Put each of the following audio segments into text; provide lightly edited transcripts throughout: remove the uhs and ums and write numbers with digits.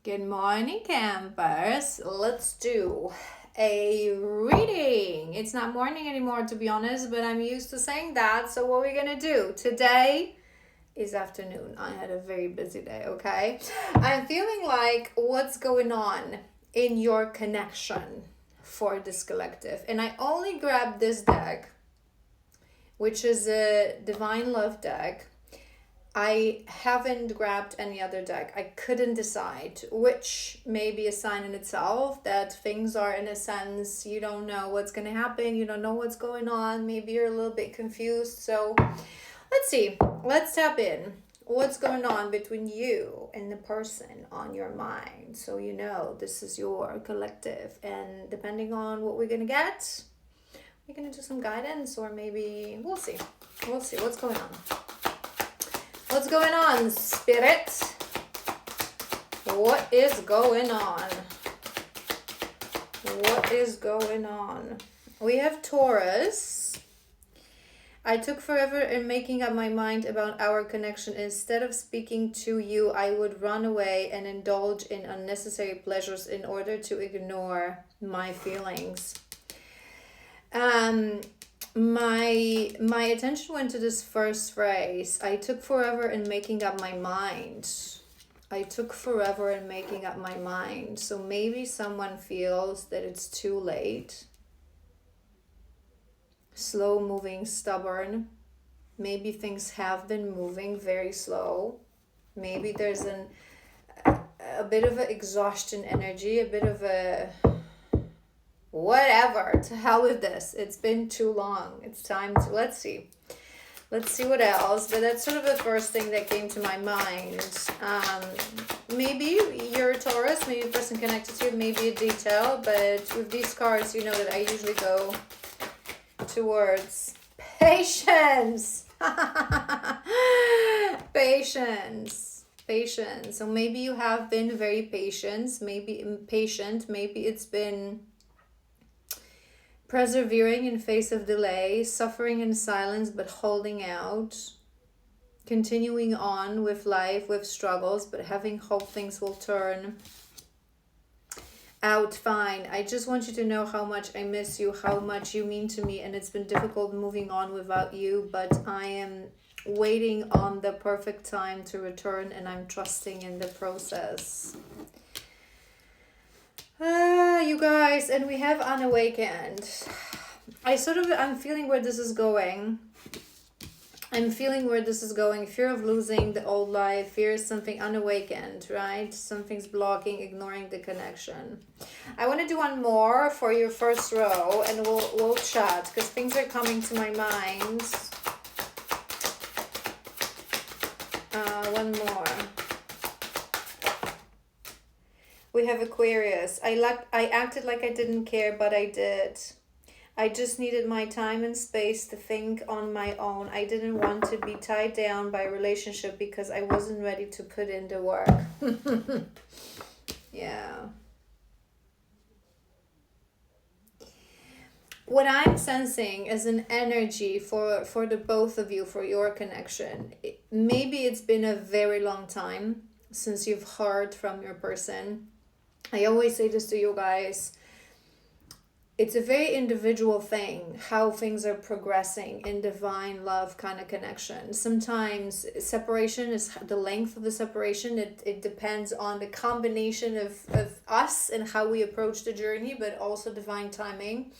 Good morning, campers. Let's do a reading. It's not morning anymore, to be honest, but I'm used to saying that. So, what we're gonna do today is afternoon. I had a very busy day, okay? I'm feeling like what's going on in your connection for this collective. And I only grabbed this deck, which is a Divine Love deck. I haven't grabbed any other deck. I couldn't decide, which may be a sign in itself that things are, in a sense, you don't know what's going to happen. You don't know what's going on. Maybe you're a little bit confused. So let's see. Let's tap in. What's going on between you and the person on your mind? So you know this is your collective. And depending on what we're going to get, we're going to do some guidance, or maybe we'll see. We'll see what's going on. What's going on, Spirit? What is going on? What is going on? We have Taurus. I took forever in making up my mind about our connection. Instead of speaking to you, I would run away and indulge in unnecessary pleasures in order to ignore my feelings. My attention went to this first phrase. I took forever in making up my mind. I took forever in making up my mind. So maybe someone feels that it's too late. Slow moving, stubborn. Maybe things have been moving very slow. Maybe there's a bit of an exhaustion energy, a bit of a whatever, to hell with this. It's been too long. It's time to, let's see what else. But that's sort of the first thing that came to my mind. Maybe you're a Taurus, maybe a person connected to you, maybe a detail, but with these cards, you know that I usually go towards patience. Patience. So maybe you have been very patient, maybe impatient, maybe it's been persevering in face of delay, suffering in silence but holding out, continuing on with life, with struggles, but having hope things will turn out fine. I just want you to know how much I miss you, how much you mean to me, and it's been difficult moving on without you, but I am waiting on the perfect time to return, and I'm trusting in the process. You guys, and we have Unawakened. I'm feeling where this is going. Fear of losing the old life, fear is something unawakened, right? Something's blocking, ignoring the connection. I want to do one more for your first row, and we'll chat, because things are coming to my mind. One more. We have Aquarius. I acted like I didn't care, but I did. I just needed my time and space to think on my own. I didn't want to be tied down by a relationship because I wasn't ready to put in the work. Yeah. What I'm sensing is an energy for the both of you, for your connection. Maybe it's been a very long time since you've heard from your person. I always say this to you guys. It's a very individual thing, how things are progressing in divine love kind of connection. Sometimes separation is the length of the separation. It depends on the combination of us and how we approach the journey, but also divine timing.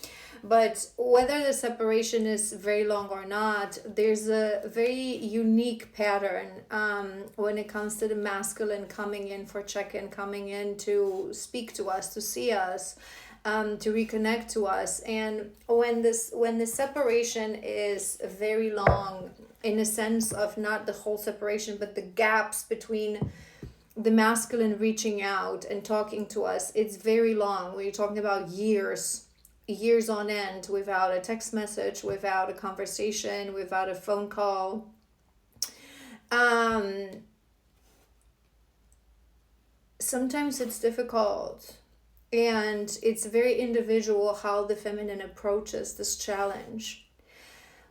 But whether the separation is very long or not, there's a very unique pattern when it comes to the masculine coming in for check-in, coming in to speak to us, to see us, to reconnect to us. And when the separation is very long, in a sense of not the whole separation, but the gaps between the masculine reaching out and talking to us, it's very long. We're talking about years on end, without a text message, without a conversation, without a phone call. Sometimes it's difficult, and it's very individual how the feminine approaches this challenge.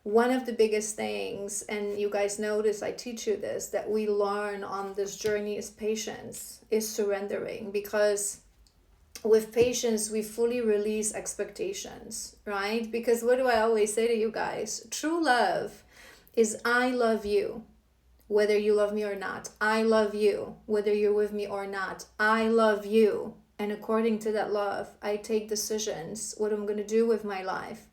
one of the biggest things, and you guys notice I teach you this, that we learn on this journey is patience, is surrendering, because with patience we fully release expectations, right? Because what do I always say to you guys? True love is I love you whether you love me or not. I love you whether you're with me or not. I love you, and according to that love I take decisions what I'm going to do with my life.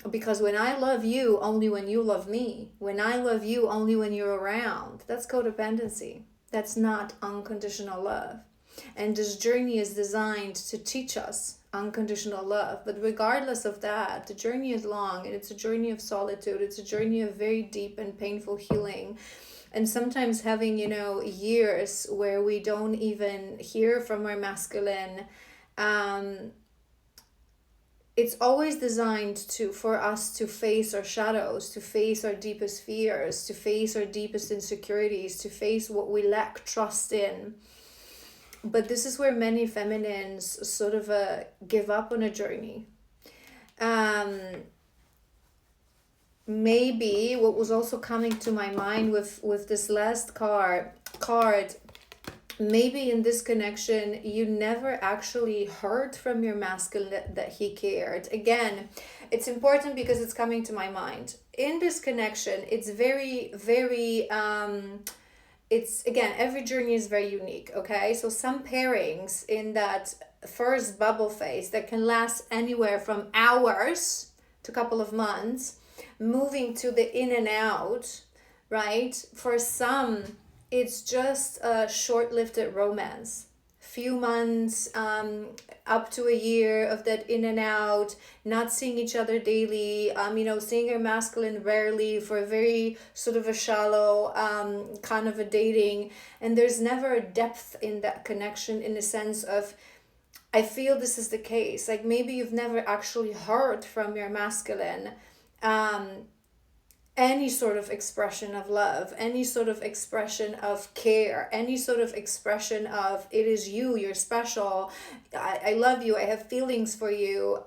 Because when I love you only when you love me, when I love you only when you're around, that's codependency. That's not unconditional love. And this journey is designed to teach us unconditional love. But regardless of that, the journey is long, and it's a journey of solitude. It's a journey of very deep and painful healing. And sometimes having, years where we don't even hear from our masculine. It's always designed for us to face our shadows, to face our deepest fears, to face our deepest insecurities, to face what we lack trust in. But this is where many feminines sort of give up on a journey. Maybe what was also coming to my mind with this last card, maybe in this connection you never actually heard from your masculine that he cared. Again, it's important because it's coming to my mind. In this connection, it's very, very it's, again, every journey is very unique, okay? So some pairings in that first bubble phase that can last anywhere from hours to a couple of months, moving to the in and out, right? For some, it's just a short-lived romance. Few months, up to a year of that in and out, not seeing each other daily, seeing your masculine rarely for a very sort of a shallow kind of a dating. And there's never a depth in that connection, in the sense of, I feel this is the case. Like maybe you've never actually heard from your masculine any sort of expression of love, any sort of expression of care, any sort of expression of it is you, you're special, I love you, I have feelings for you.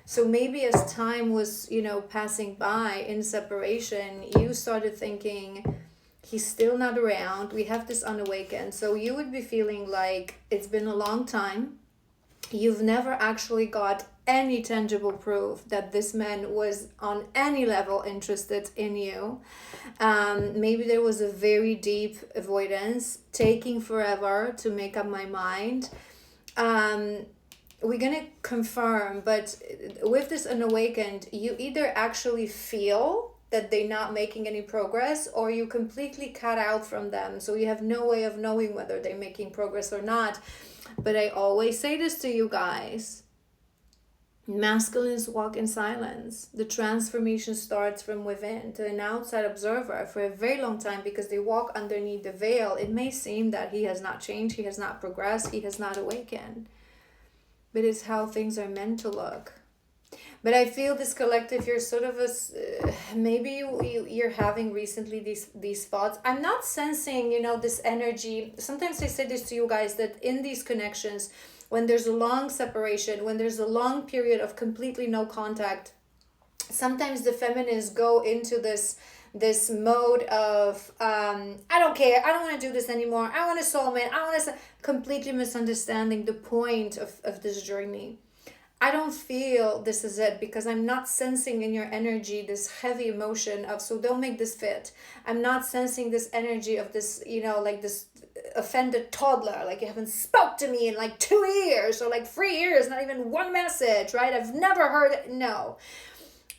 So maybe as time was, passing by in separation, you started thinking, he's still not around, we have this unawakened. So you would be feeling like it's been a long time. You've never actually got any tangible proof that this man was on any level interested in you. Maybe there was a very deep avoidance, taking forever to make up my mind. We're gonna confirm, but with this unawakened, you either actually feel that they're not making any progress, or you completely cut out from them. So you have no way of knowing whether they're making progress or not. But I always say this to you guys. Masculines walk in silence. The transformation starts from within. To an outside observer for a very long time, because they walk underneath the veil, it may seem that he has not changed, he has not progressed, he has not awakened. But it's how things are meant to look. But I feel this collective, you're sort of maybe you're having recently these thoughts. I'm not sensing, this energy. Sometimes I say this to you guys, that in these connections, when there's a long separation, when there's a long period of completely no contact, sometimes the feminists go into this mode of I don't care, I don't want to do this anymore, I want a soulmate, I want to, completely misunderstanding the point of this journey. I don't feel this is it, because I'm not sensing in your energy this heavy emotion of, so don't make this fit. I'm not sensing this energy of this, like this offended toddler, like you haven't spoke to me in like 2 years or like 3 years, not even one message, right? I've never heard it. No.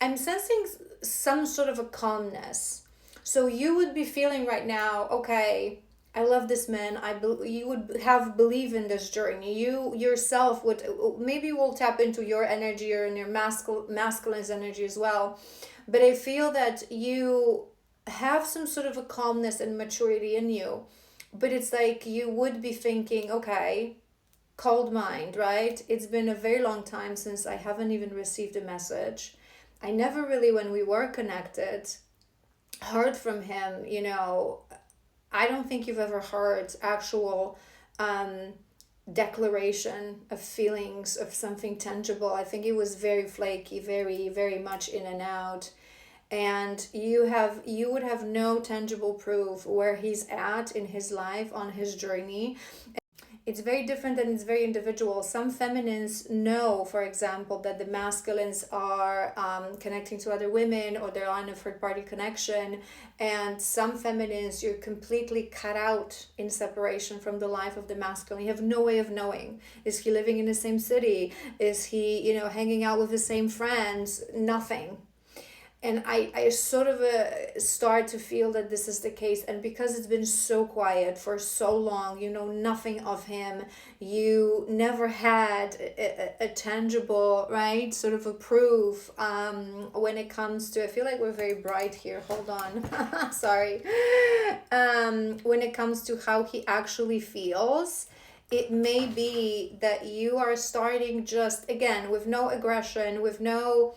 I'm sensing some sort of a calmness. So you would be feeling right now, okay, I love this man. You would have believe in this journey. You yourself would, maybe will tap into your energy or in your masculine's energy as well. But I feel that you have some sort of a calmness and maturity in you. But it's like you would be thinking, okay, cold mind, right? It's been a very long time since I haven't even received a message. I never really, when we were connected, heard from him, I don't think you've ever heard actual declaration of feelings of something tangible. I think it was very flaky, very, very much in and out. and you would have no tangible proof where he's at in his life on his journey. It's very different and it's very individual. Some feminines know, for example, that the masculines are connecting to other women, or they're on a third party connection. And some feminines, you're completely cut out in separation from the life of the masculine. You have no way of knowing. Is he living in the same city? Is he, hanging out with the same friends? Nothing. And I sort of start to feel that this is the case. And because it's been so quiet for so long, you know nothing of him, you never had a tangible, right, sort of a proof when it comes to, I feel like we're very bright here, hold on, sorry, when it comes to how he actually feels. It may be that you are starting just, again, with no aggression, with no,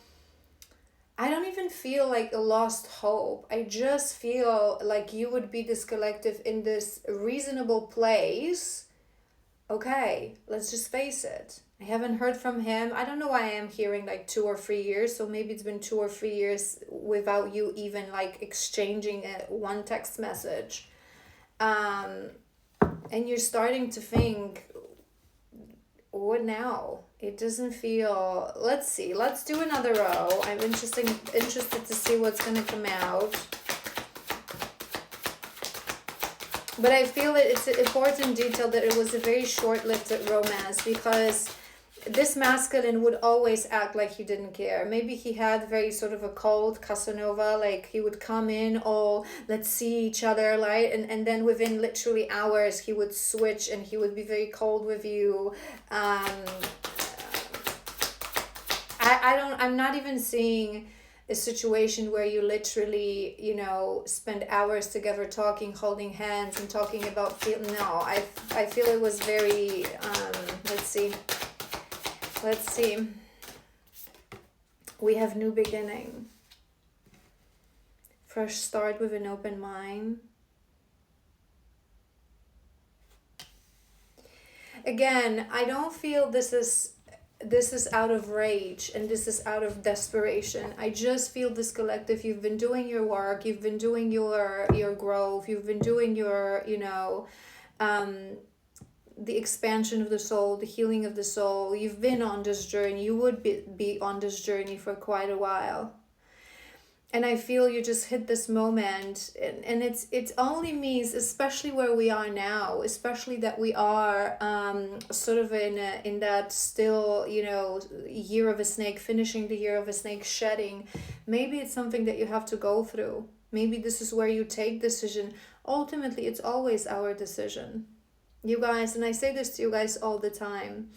I don't even feel like a lost hope. I just feel like you would be this collective in this reasonable place. Okay, let's just face it. I haven't heard from him. I don't know why I am hearing like 2 or 3 years. So maybe it's been 2 or 3 years without you even like exchanging one text message. And you're starting to think, what now? It doesn't feel, let's see, let's do another row. I'm interested to see what's going to come out. But I feel that it's an important detail that it was a very short-lived romance, because this masculine would always act like he didn't care. Maybe he had very sort of a cold Casanova, like he would come in, oh, let's see each other, right? And then within literally hours, he would switch and he would be very cold with you. I'm not even seeing a situation where you literally, spend hours together talking, holding hands and talking about no, I feel it was very, let's see. We have new beginning. Fresh start with an open mind. Again, I don't feel this is out of rage and this is out of desperation. I just feel this collective, you've been doing your work, you've been doing your growth, you've been doing your, the expansion of the soul, the healing of the soul. You've been on this journey. You would be on this journey for quite a while. And I feel you just hit this moment, and it only means, especially where we are now, especially that we are sort of in that still, year of a snake, finishing the year of a snake, shedding. Maybe it's something that you have to go through. Maybe this is where you take decision. Ultimately, it's always our decision. You guys, and I say this to you guys all the time.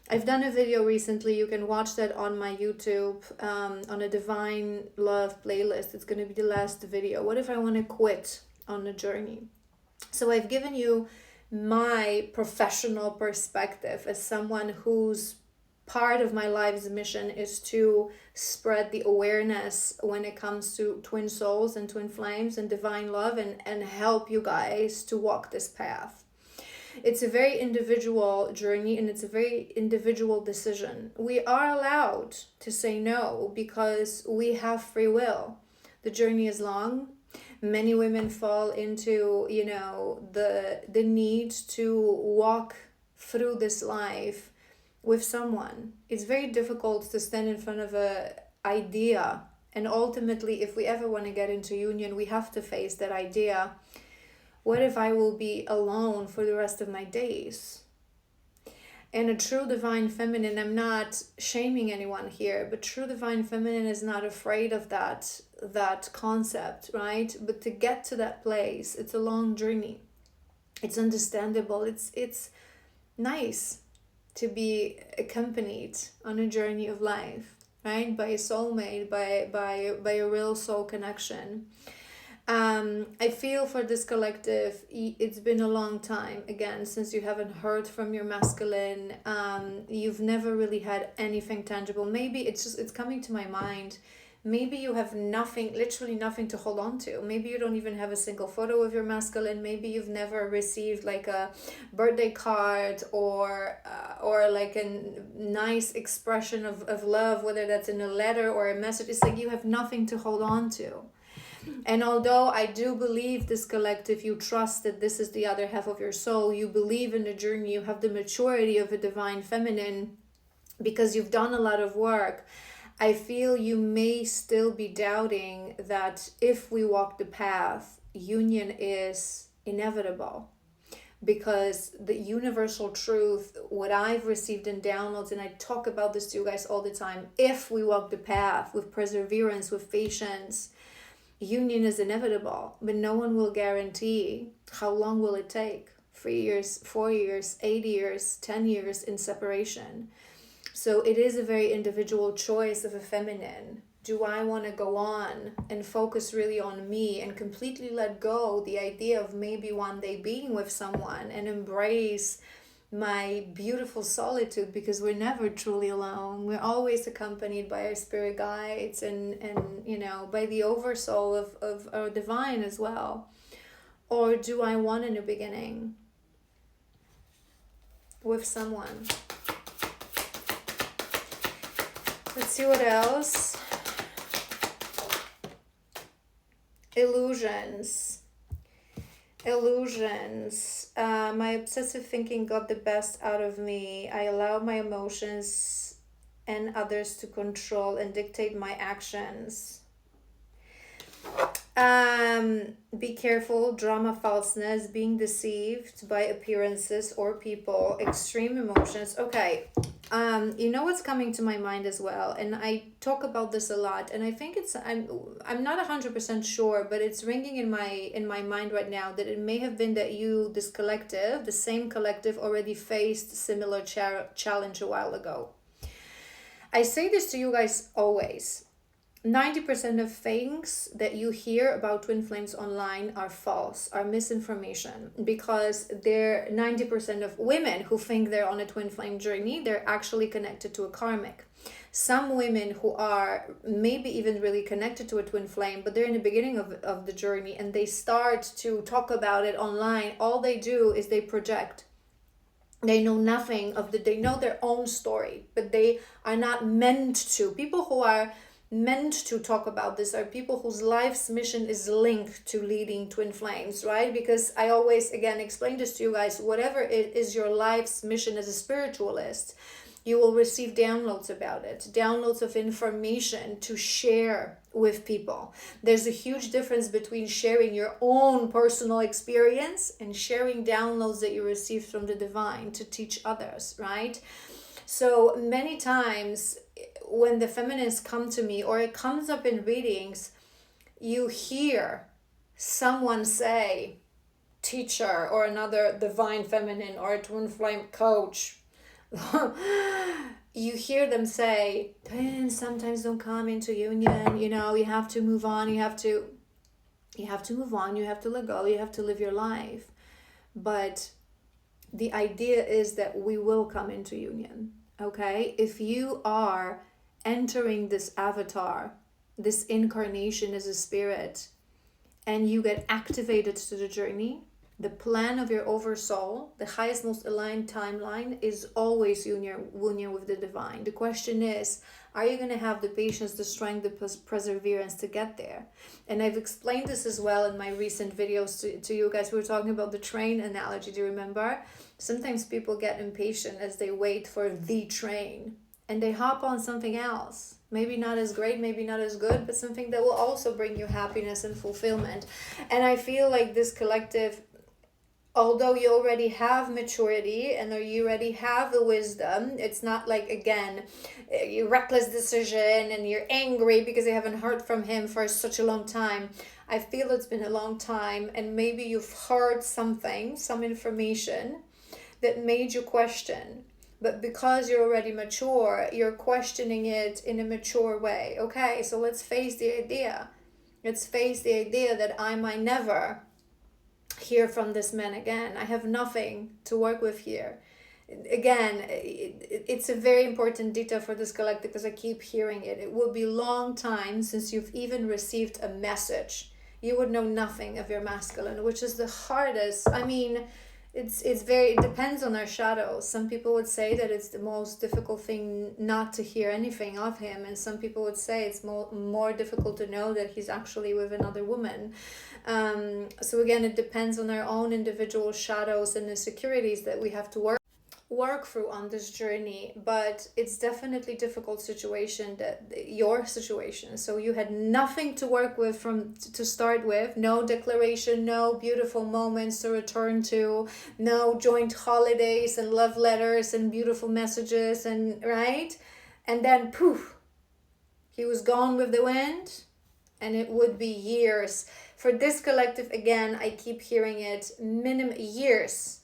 I've done a video recently, you can watch that on my YouTube, on a Divine Love playlist. It's going to be the last video. What if I want to quit on the journey? So I've given you my professional perspective as someone whose part of my life's mission is to spread the awareness when it comes to twin souls and twin flames and divine love, and help you guys to walk this path. It's a very individual journey and it's a very individual decision. We are allowed to say no because we have free will. The journey is long. Many women fall into, the need to walk through this life with someone. It's very difficult to stand in front of an idea. And ultimately, if we ever want to get into union, we have to face that idea. What if I will be alone for the rest of my days? And a true divine feminine, I'm not shaming anyone here, but true divine feminine is not afraid of that concept, right? But to get to that place, it's a long journey. It's understandable. It's nice to be accompanied on a journey of life, right? By a soulmate, by a real soul connection. I feel for this collective, it's been a long time, again, since you haven't heard from your masculine. You've never really had anything tangible. Maybe it's coming to my mind. maybe you have nothing, literally nothing to hold on to. Maybe you don't even have a single photo of your masculine. Maybe you've never received like a birthday card or like a nice expression of love, whether that's in a letter or a message. It's like you have nothing to hold on to. And although I do believe this collective, you trust that this is the other half of your soul, you believe in the journey, you have the maturity of a divine feminine because you've done a lot of work, I feel you may still be doubting that if we walk the path, union is inevitable. Because the universal truth, what I've received in downloads, and I talk about this to you guys all the time, if we walk the path with perseverance, with patience, union is inevitable, but no one will guarantee how long will it take. 3 years, 4 years, 8 years, 10 years in separation. So it is a very individual choice of a feminine. Do I want to go on and focus really on me and completely let go the idea of maybe one day being with someone and embrace my beautiful solitude, because we're never truly alone. We're always accompanied by our spirit guides and by the oversoul of our divine as well. Or do I want a new beginning with someone? Let's see what else. Illusions. My obsessive thinking got the best out of me. I allowed my emotions and others to control and dictate my actions. Be careful, drama, falseness, being deceived by appearances or people, extreme emotions. Okay, you know what's coming to my mind as well, and I talk about this a lot, and I think I'm not 100% sure, but it's ringing in my mind right now that it may have been that this collective, the same collective, already faced similar challenge a while ago. I say this to you guys always. 90% of things that you hear about twin flames online are false, are misinformation, because they're 90% of women who think they're on a twin flame journey, they're actually connected to a karmic. Some women who are maybe even really connected to a twin flame, but they're in the beginning of the journey and they start to talk about it online, all they do is they project. They know nothing they know their own story, but they are not meant to. People who are meant to talk about this are people whose life's mission is linked to leading twin flames, right? Because I always, again, explain this to you guys, whatever it is your life's mission as a spiritualist, you will receive downloads about it, downloads of information to share with people. There's a huge difference between sharing your own personal experience and sharing downloads that you receive from the divine to teach others, right? So many times when the feminists come to me, or it comes up in readings, you hear someone say, teacher or another divine feminine or a twin flame coach, you hear them say, twins sometimes don't come into union, you have to move on, you have to move on, you have to let go, you have to live your life. But the idea is that we will come into union, okay? If you are entering this avatar, this incarnation as a spirit, and you get activated to the journey, the plan of your oversoul, the highest, most aligned timeline is always union with the divine. The question is, are you going to have the patience, the strength, the perseverance to get there? And I've explained this as well in my recent videos to you guys. We were talking about the train analogy, do you remember? Sometimes people get impatient as they wait for the train and they hop on something else. Maybe not as great, maybe not as good, but something that will also bring you happiness and fulfillment. And I feel like this collective, although you already have maturity and you already have the wisdom, it's not like, again, your reckless decision and you're angry because you haven't heard from him for such a long time. I feel it's been a long time, and maybe you've heard something, some information that made you question. But because you're already mature, you're questioning it in a mature way. Okay, so let's face the idea. Let's face the idea that I might never hear from this man again. I have nothing to work with here. again, it's a very important detail for this collective because I keep hearing it. It will be long time since you've even received a message. You would know nothing of your masculine, which is the hardest. I mean, it's very, it depends on our shadows. Some people would say that it's the most difficult thing not to hear anything of him, and some people would say it's more difficult to know that he's actually with another woman. So again, it depends on our own individual shadows and insecurities that we have to work through on this journey. But it's definitely difficult situation, that your situation. So you had nothing to work with from to start with. No declaration, no beautiful moments to return to, no joint holidays and love letters and beautiful messages, and right, and then poof, he was gone with the wind. And it would be years for this collective. Again, I keep hearing it, minimum years,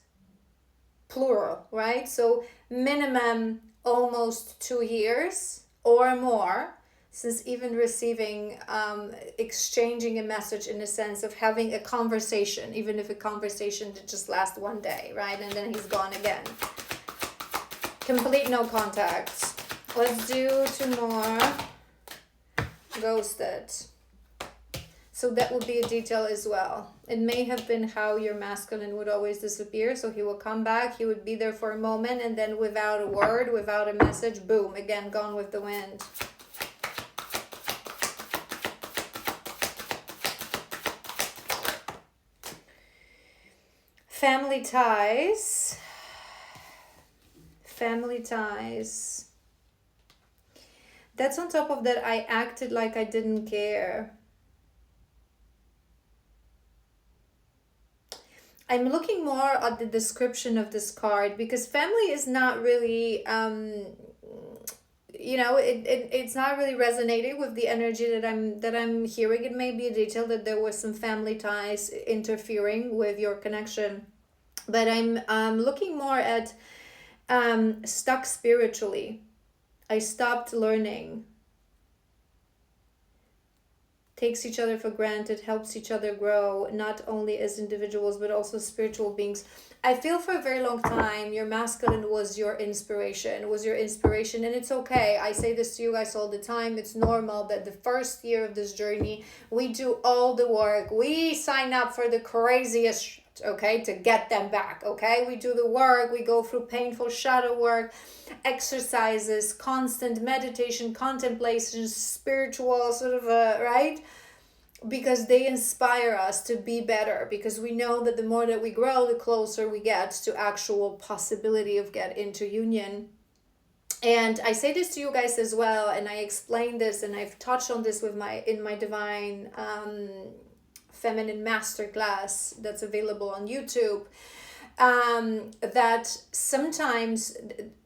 plural, right? So minimum almost 2 years or more since even receiving, exchanging a message, in the sense of having a conversation, even if a conversation did just last one day, right? And then he's gone again. Complete no contact. Let's do 2 more. Ghosted. So that would be a detail as well. It may have been how your masculine would always disappear. So he will come back, he would be there for a moment, and then without a word, without a message, boom, again, gone with the wind. Family ties. Family ties. That's on top of that, I acted like I didn't care. I'm looking more at the description of this card, because family is not really, it's not really resonating with the energy that I'm hearing. It may be a detail that there was some family ties interfering with your connection, but I'm looking more at stuck spiritually. I stopped learning. Takes each other for granted, helps each other grow, not only as individuals, but also spiritual beings. I feel for a very long time, your masculine was your inspiration, and it's okay. I say this to you guys all the time. It's normal that the first year of this journey, we do all the work. We sign up for the craziest shit, okay, to get them back, okay? We do the work, we go through painful shadow work, exercises, constant meditation, contemplation, spiritual sort of right, because they inspire us to be better, because we know that the more that we grow, the closer we get to actual possibility of get into union. And I say this to you guys as well, and I explain this, and I've touched on this with in my divine feminine masterclass that's available on YouTube, that sometimes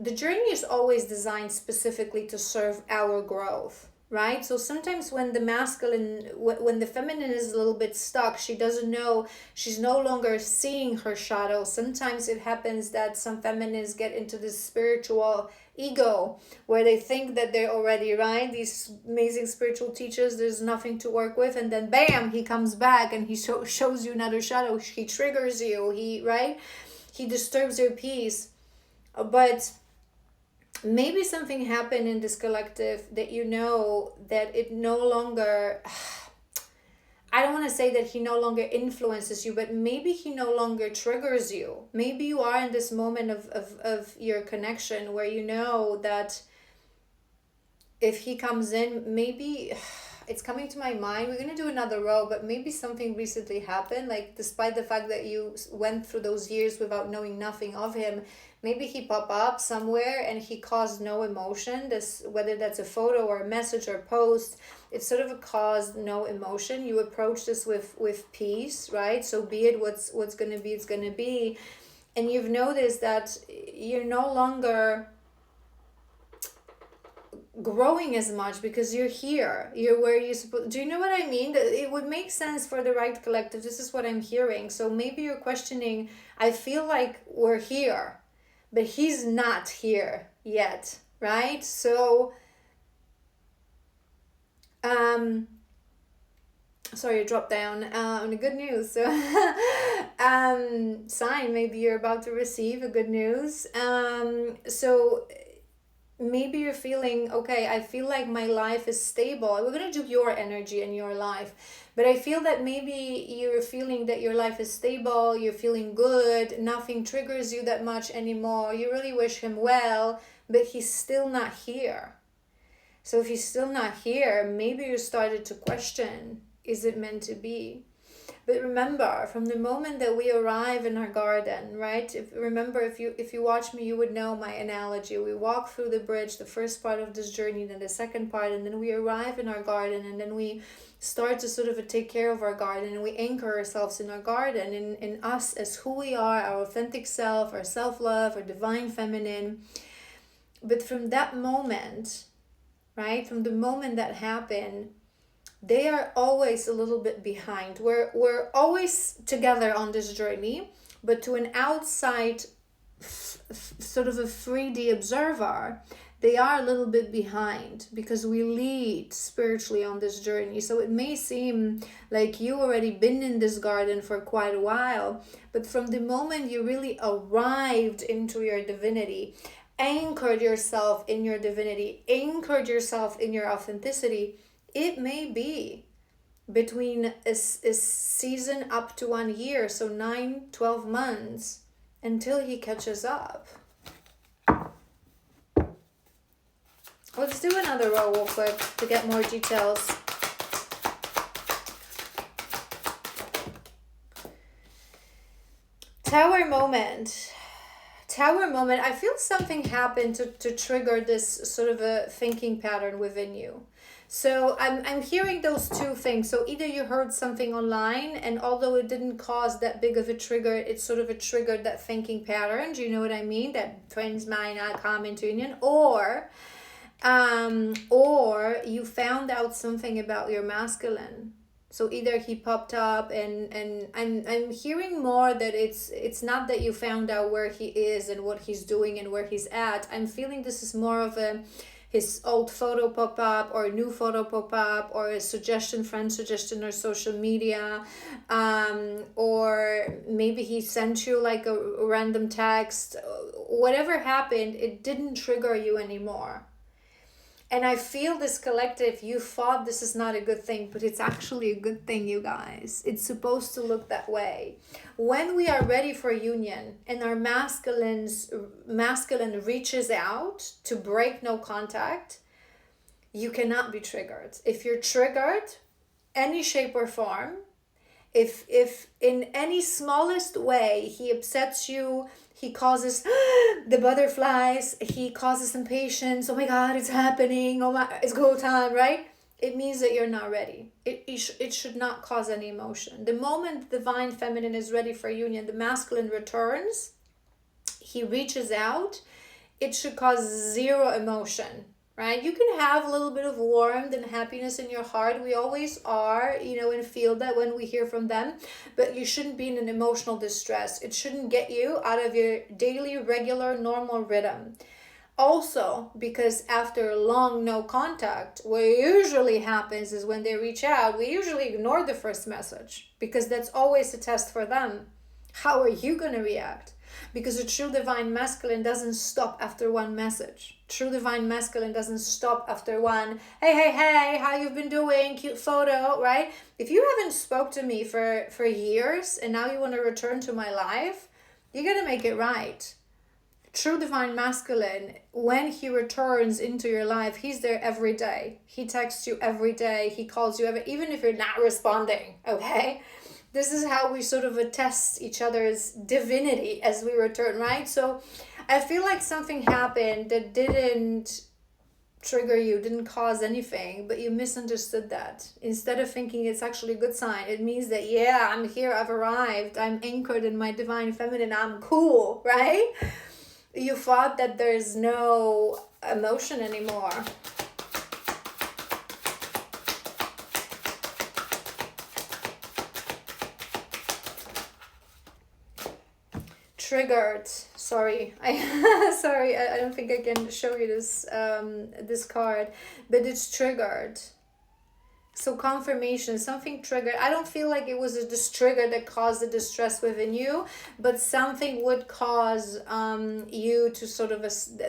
the journey is always designed specifically to serve our growth, right? So sometimes when the masculine, when the feminine is a little bit stuck, she doesn't know, she's no longer seeing her shadow. Sometimes it happens that some feminines get into this spiritual ego where they think that they're already right, these amazing spiritual teachers, there's nothing to work with, and then bam, he comes back and he shows you another shadow. He triggers you, he disturbs your peace. But maybe something happened in this collective that you know that it no longer, I don't want to say that he no longer influences you, but maybe he no longer triggers you. Maybe you are in this moment of your connection where you know that if he comes in, maybe it's coming to my mind, we're going to do another row, but maybe something recently happened, like despite the fact that you went through those years without knowing nothing of him, maybe he popped up somewhere and he caused no emotion. This, whether that's a photo or a message or post, it's sort of a caused no emotion. You approach this with peace, right? So be it what's going to be, it's going to be. And you've noticed that you're no longer growing as much because you're here, you're where you're supposed. Do you know what I mean? It would make sense for the right collective. This is what I'm hearing. So maybe you're questioning, I feel like we're here, but he's not here yet, right? So sorry, drop down on the good news. So sign, maybe you're about to receive a good news. So maybe you're feeling, okay, I feel like my life is stable. We're going to do your energy and your life, but I feel that maybe you're feeling that your life is stable, you're feeling good, nothing triggers you that much anymore, you really wish him well, but he's still not here. So if he's still not here, maybe you started to question, is it meant to be? But remember, from the moment that we arrive in our garden, right? If you watch me, you would know my analogy. We walk through the bridge, the first part of this journey, then the second part, and then we arrive in our garden, and then we start to sort of take care of our garden, and we anchor ourselves in our garden, in us as who we are, our authentic self, our self-love, our divine feminine. But from that moment, right? From the moment that happened, they are always a little bit behind. We're always together on this journey, but to an outside sort of a 3D observer, they are a little bit behind because we lead spiritually on this journey. So it may seem like you already been in this garden for quite a while, but from the moment you really arrived into your divinity, anchored yourself in your divinity, anchored yourself in your authenticity, it may be between a season up to 1 year, so 9-12 months, until he catches up. Let's do another row real quick to get more details. Tower moment. I feel something happened to trigger this sort of a thinking pattern within you. So I'm hearing those two things. So either you heard something online, and although it didn't cause that big of a trigger, it sort of a triggered that thinking pattern. Do you know what I mean? That twins might not come into union. Or you found out something about your masculine. So either he popped up, and I'm hearing more that it's not that you found out where he is and what he's doing and where he's at. I'm feeling this is more of his old photo pop up, or a new photo pop up, or a friend suggestion, or social media, or maybe he sent you like a random text. Whatever happened, it didn't trigger you anymore. And I feel this collective, you thought this is not a good thing, but it's actually a good thing, you guys. It's supposed to look that way. When we are ready for union and our masculine reaches out to break no contact, you cannot be triggered. If you're triggered, any shape or form, if in any smallest way he upsets you, he causes the butterflies, he causes impatience, oh my god, it's happening, oh my, it's go time, right? It means that you're not ready. It should not cause any emotion. The moment the divine feminine is ready for union, the masculine returns, he reaches out, it should cause zero emotion, right? You can have a little bit of warmth and happiness in your heart. We always are, and feel that when we hear from them, but you shouldn't be in an emotional distress. It shouldn't get you out of your daily, regular, normal rhythm. Also, because after long no contact, what usually happens is when they reach out, we usually ignore the first message because that's always a test for them. How are you going to react? Because a true divine masculine doesn't stop after one message. True divine masculine doesn't stop after one, hey, how you've been doing, cute photo, right? If you haven't spoke to me for years and now you want to return to my life, you got to make it right. True divine masculine, when he returns into your life, he's there every day. He texts you every day. He calls you even if you're not responding, okay? This is how we sort of attest each other's divinity as we return, right? So I feel like something happened that didn't trigger you, didn't cause anything, but you misunderstood that. Instead of thinking it's actually a good sign, it means that, yeah, I'm here, I've arrived, I'm anchored in my divine feminine, I'm cool, right? You thought that there's no emotion anymore. Triggered. Sorry, I don't think I can show you this this card, but it's triggered. So confirmation, something triggered. I don't feel like it was this trigger that caused the distress within you, but something would cause you to sort of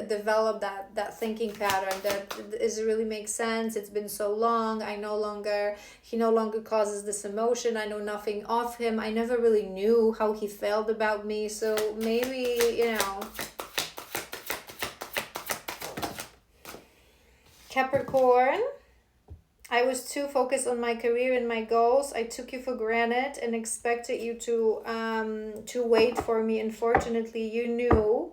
develop that thinking pattern that is really makes sense. It's been so long. He no longer causes this emotion. I know nothing of him. I never really knew how he felt about me. So maybe, Capricorn. I was too focused on my career and my goals. I took you for granted and expected you to wait for me. Unfortunately, you knew